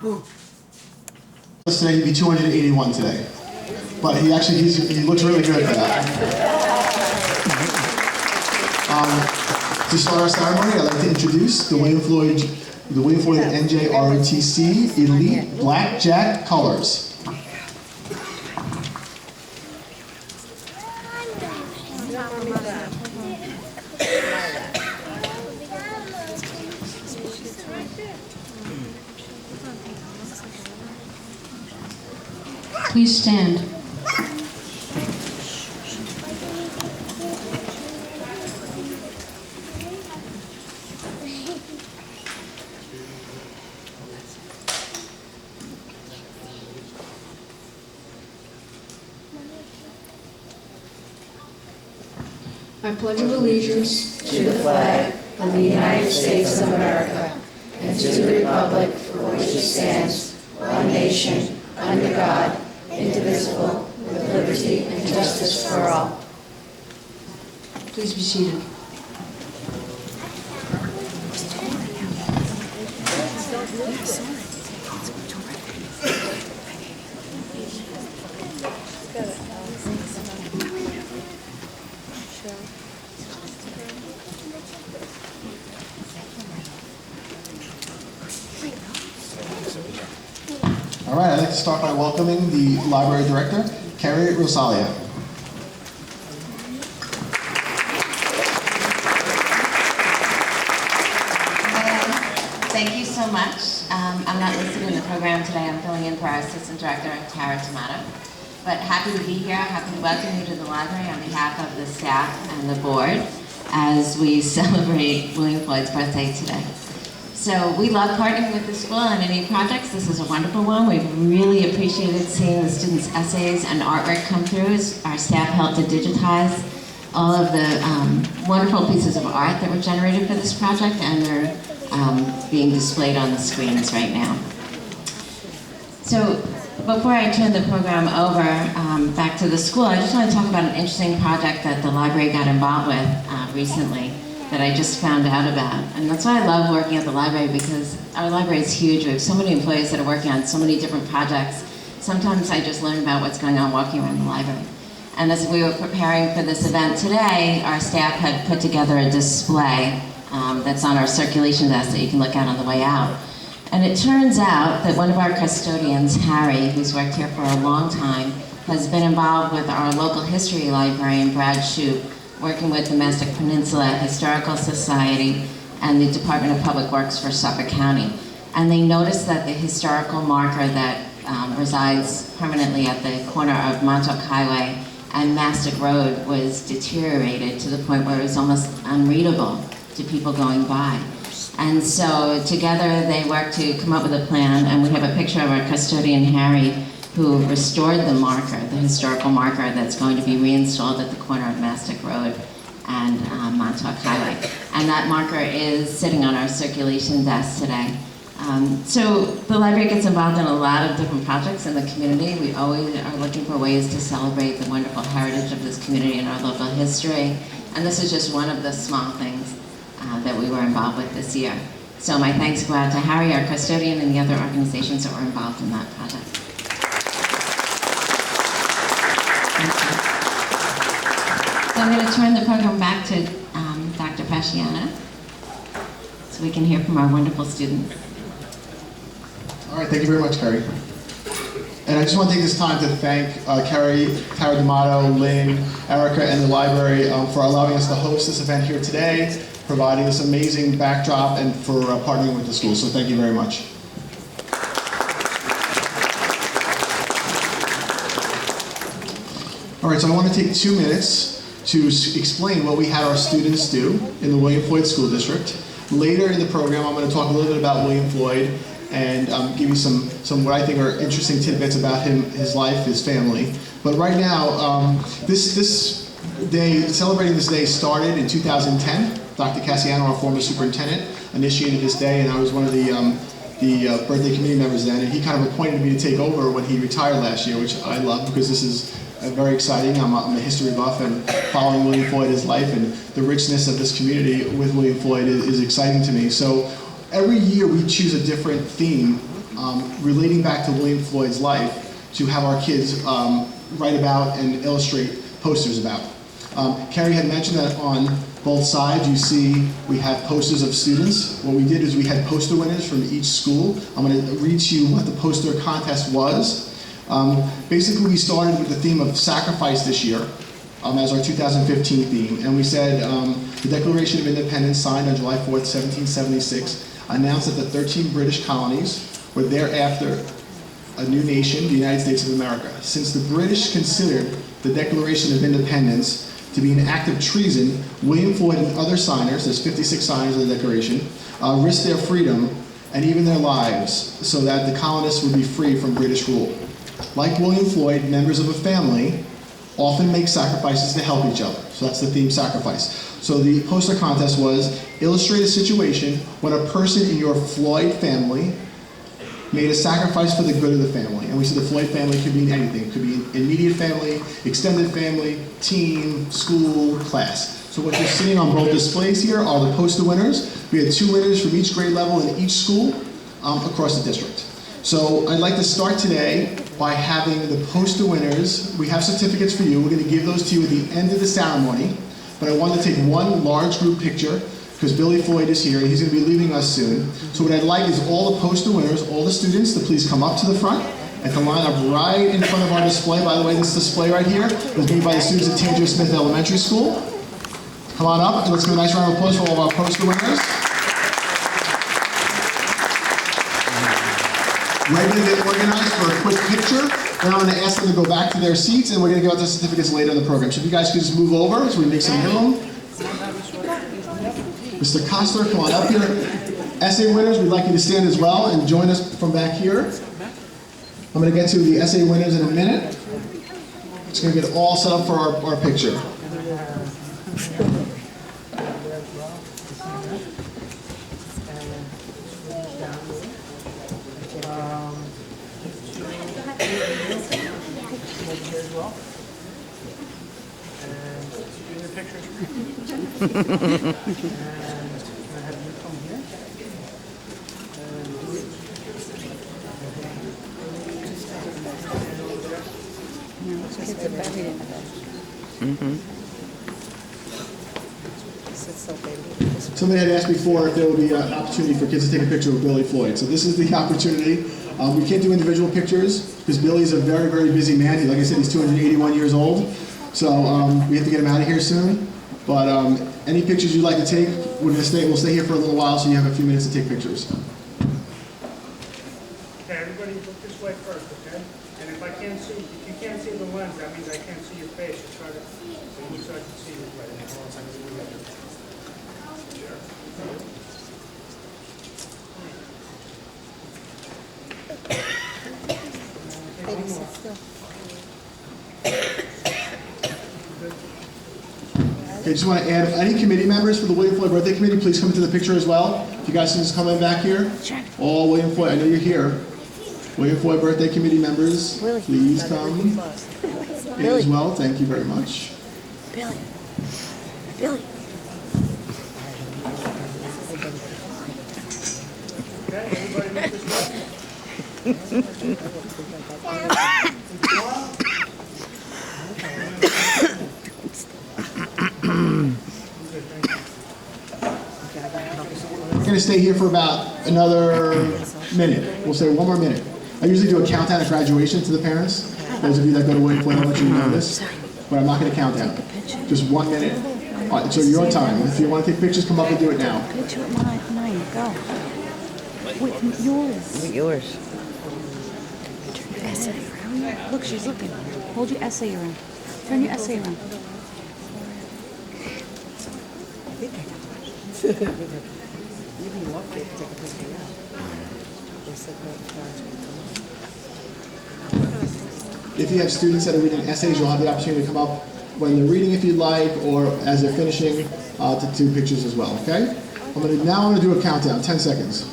Today he'd be 281 today, but he looks really good for that. To start our ceremony, I'd like to introduce the William Floyd NJROTC Elite Blackjack Colors. Please stand. I pledge allegiance to the flag of the United States of America and to the republic for which it stands, one nation, under God, indivisible, with liberty and justice for all. Please be seated. All right, I'd like to start by welcoming the Library Director, Carrie Rosalia. Thank you so much. I'm not listed in the program today. I'm filling in for our Assistant Director, Tara Tomato. But happy to be here. Happy to welcome you to the library on behalf of the staff and the board as we celebrate William Floyd's birthday today. So we love partnering with the school on any projects. This is a wonderful one. We've really appreciated seeing the students' essays and artwork come through as our staff helped to digitize all of the wonderful pieces of art that were generated for this project, and they're being displayed on the screens right now. So before I turn the program over back to the school, I just want to talk about an interesting project that the library got involved with recently that I just found out about. And that's why I love working at the library, because our library is huge. We have so many employees that are working on so many different projects. Sometimes I just learn about what's going on walking around the library. And as we were preparing for this event today, our staff had put together a display that's on our circulation desk that you can look at on the way out. And it turns out that one of our custodians, Harry, who's worked here for a long time, has been involved with our local history librarian, Brad Shoup, working with the Mastic Peninsula Historical Society and the Department of Public Works for Suffolk County. And they noticed that the historical marker that resides permanently at the corner of Montauk Highway and Mastic Road was deteriorated to the point where it was almost unreadable to people going by. And so together they worked to come up with a plan, and we have a picture of our custodian, Harry, who restored the marker, the historical marker that's going to be reinstalled at the corner of Mastic Road and Montauk Highway. And that marker is sitting on our circulation desk today. So the library gets involved in a lot of different projects in the community. We always are looking for ways to celebrate the wonderful heritage of this community and our local history. And this is just one of the small things that we were involved with this year. So my thanks go out to Harry, our custodian, and the other organizations that were involved in that project. So I'm going to turn the program back to Dr. Fasciano so we can hear from our wonderful students. All right, thank you very much, Carrie. And I just want to take this time to thank Carrie, Tara D'Amato, Lynn, Erica, and the library for allowing us to host this event here today, providing this amazing backdrop, and for partnering with the school. So thank you very much. All right, so I want to take 2 minutes to explain what we had our students do in the William Floyd School District. Later in the program, I'm going to talk a little bit about William Floyd and give you some what I think are interesting tidbits about him, his life, his family. But right now, this day, celebrating this day started in 2010. Dr. Cassiano, our former superintendent, initiated this day, and I was one of the birthday committee members then, and he kind of appointed me to take over when he retired last year, which I love because this is very exciting. I'm a history buff, and following William Floyd, his life, and the richness of this community with William Floyd is exciting to me. So every year we choose a different theme relating back to William Floyd's life to have our kids write about and illustrate posters about. Carrie had mentioned that on both sides you see we have posters of students. What we did is we had poster winners from each school. I'm going to read to you what the poster contest was. Basically, we started with the theme of sacrifice this year as our 2015 theme, and we said the Declaration of Independence signed on July 4th, 1776, announced that the 13 British colonies were thereafter a new nation, the United States of America. Since the British considered the Declaration of Independence to be an act of treason, William Floyd and other signers, there's 56 signers of the Declaration, risked their freedom and even their lives so that the colonists would be free from British rule. Like William Floyd, members of a family often make sacrifices to help each other. So that's the theme, sacrifice. So the poster contest was illustrate a situation when a person in your Floyd family made a sacrifice for the good of the family. And we said the Floyd family could mean anything. It could be immediate family, extended family, team, school, class. So what you're seeing on both displays here are the poster winners. We had 2 winners from each grade level in each school across the district. So I'd like to start today by having the poster winners. We have certificates for you. We're going to give those to you at the end of the ceremony. But I wanted to take one large group picture because Billy Floyd is here and he's going to be leaving us soon. So what I'd like is all the poster winners, all the students, to please come up to the front and to line up right in front of our display. By the way, this display right here was made by the students at Tangier Smith Elementary School. Come on up and let's give a nice round of applause for all of our poster winners. We're going to get organized for a quick picture. Then I'm going to ask them to go back to their seats and we're going to give out the certificates later in the program. So if you guys could just move over so we make some room. Mr. Kostler, come on up here. Essay winners, we'd like you to stand as well and join us from back here. I'm going to get to the essay winners in a minute. Just going to get all set up for our picture. Somebody had asked before if there would be an opportunity for kids to take a picture with Billy Floyd. So this is the opportunity. We can't do individual pictures because Billy's a very, very busy man. Like I said, he's 281 years old. So we have to get him out of here soon. But any pictures you'd like to take, we'll stay here for a little while so you have a few minutes to take pictures. Okay, everybody look this way first, okay? And if you can't see the lens, that means I can't see your face. You try to, so I can see you right now. Okay, just want to add, any committee members for the William Floyd Birthday Committee, please come into the picture as well. If you guys can just come in back here. All William Floyd, I know you're here. William Floyd Birthday Committee members, please come in as well. Thank you very much. Billy. Billy. Okay, everybody make this way. We're going to stay here for about another minute. We'll say one more minute. I usually do a countdown at graduation to the parents. Those of you that go to William Floyd, I'll let you know this. But I'm not going to count down. Just 1 minute. All right, so your time. If you want to take pictures, come up and do it now. Picture at mine, go. Wait, yours. Yours. Turn your essay around. Look, she's looking. Hold your essay around. Turn your essay around. If you have students that are reading essays, you'll have the opportunity to come up when they're reading if you'd like, or as they're finishing to do pictures as well, okay? I'm going to do a countdown, 10 seconds.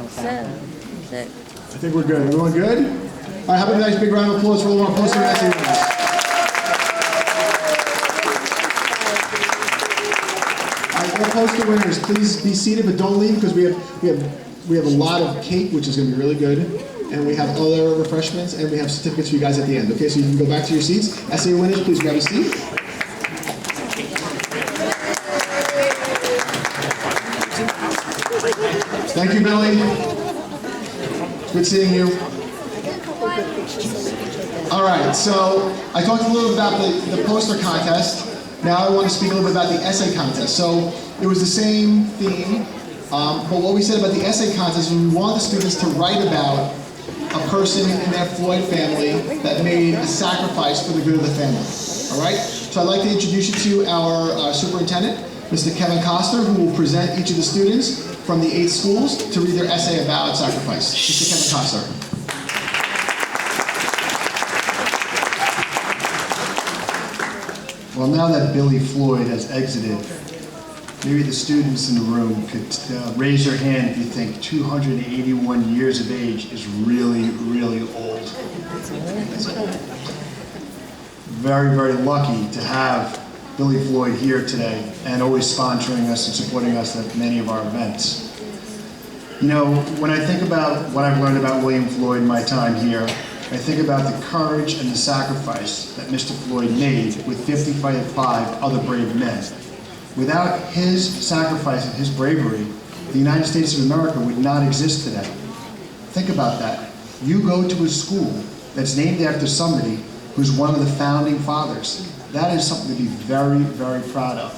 7, 6. I think we're good. Everyone good? All right, have a nice big round of applause for all our poster essay winners. All right, all poster winners, please be seated, but don't leave because we have we have a lot of cake, which is going to be really good, and we have other refreshments, and we have certificates for you guys at the end. Okay, so you can go back to your seats. SA winners, please grab a seat. Thank you, Billy. Good seeing you. All right, so I talked a little bit about the poster contest. Now I want to speak a little bit about the essay contest. So it was the same theme, but what we said about the essay contest was we wanted the students to write about a person in their Floyd family that made a sacrifice for the good of the family. All right? So I'd like to introduce you to our superintendent, Mr. Kevin Koster, who will present each of the students from the 8 schools to read their essay about sacrifice. Mr. Kevin Koster. Well, now that Billy Floyd has exited, maybe the students in the room could raise their hand if you think 281 years of age is really, really old. Very, very lucky to have Billy Floyd here today and always sponsoring us and supporting us at many of our events. You know, when I think about what I've learned about William Floyd in my time here, I think about the courage and the sacrifice that Mr. Floyd made with 55 other brave men. Without his sacrifice and his bravery, the United States of America would not exist today. Think about that. You go to a school that's named after somebody who's one of the founding fathers. That is something to be very, very proud of.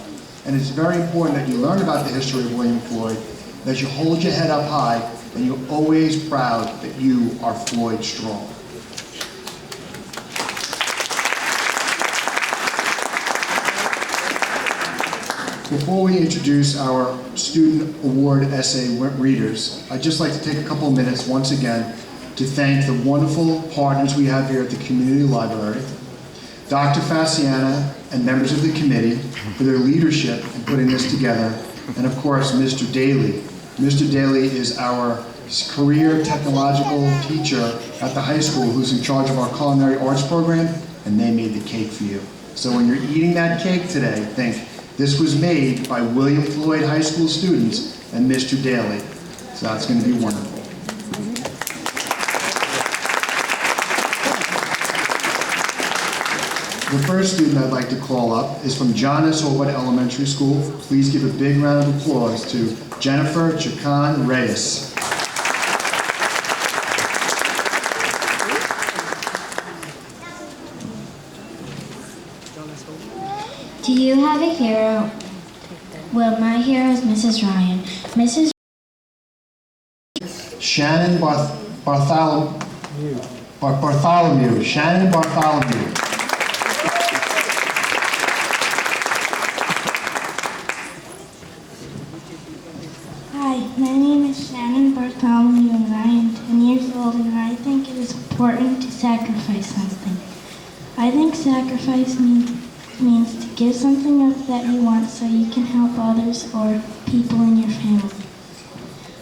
And it's very important that you learn about the history of William Floyd, that you hold your head up high, and you're always proud that you are Floyd strong. Before we introduce our Student Award Essay readers, I'd just like to take a couple of minutes once again to thank the wonderful partners we have here at the Community Library, Dr. Fasciana and members of the committee for their leadership in putting this together, and of course Mr. Daly. Mr. Daly is our career technological teacher at the high school who's in charge of our culinary arts program, and they made the cake for you. So when you're eating that cake today, think, this was made by William Floyd High School students and Mr. Daly. So that's going to be wonderful. The first student I'd like to call up is from John S. Howard Elementary School. Please give a big round of applause to Jennifer Chacon Reyes. Do you have a hero? Well, my hero is Mrs. Ryan. Mrs. Shannon Bartholomew. Shannon Bartholomew. Hi, my name is Shannon Bartholomew and I am 10 years old and I think it is important to sacrifice something. I think sacrifice means to give something up that you want so you can help others or people in your family.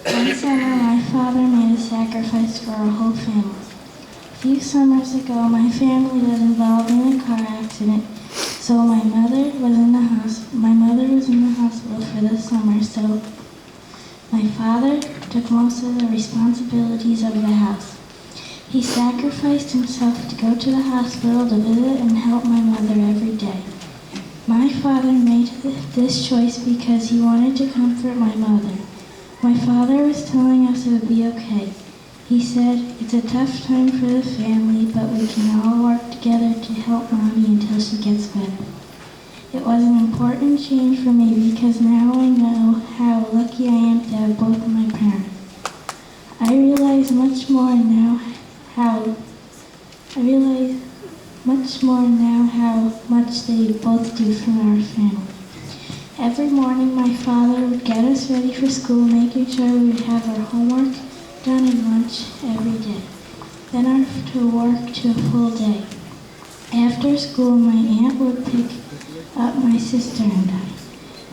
One summer, my father made a sacrifice for our whole family. A few summers ago, my family was involved in a car accident, so my mother was in the hospital for the summer, so my father took most of the responsibilities of the house. He sacrificed himself to go to the hospital to visit and help my mother every day. My father made this choice because he wanted to comfort my mother. My father was telling us it would be okay. He said, it's a tough time for the family, but we can all work together to help Mommy until she gets better. It was an important change for me because now I know how lucky I am to have both of my parents. I realize much more now how much they both do for our family. Every morning my father would get us ready for school, making sure we would have our homework done and lunch every day. Then after work to a full day. After school, my aunt would pick up my sister and I.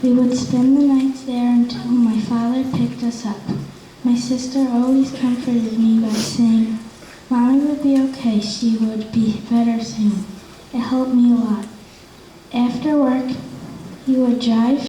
We would spend the nights there until my father picked us up. My sister always comforted me by saying, Mommy would be okay, she would be better soon. It helped me a lot. After work, he would drive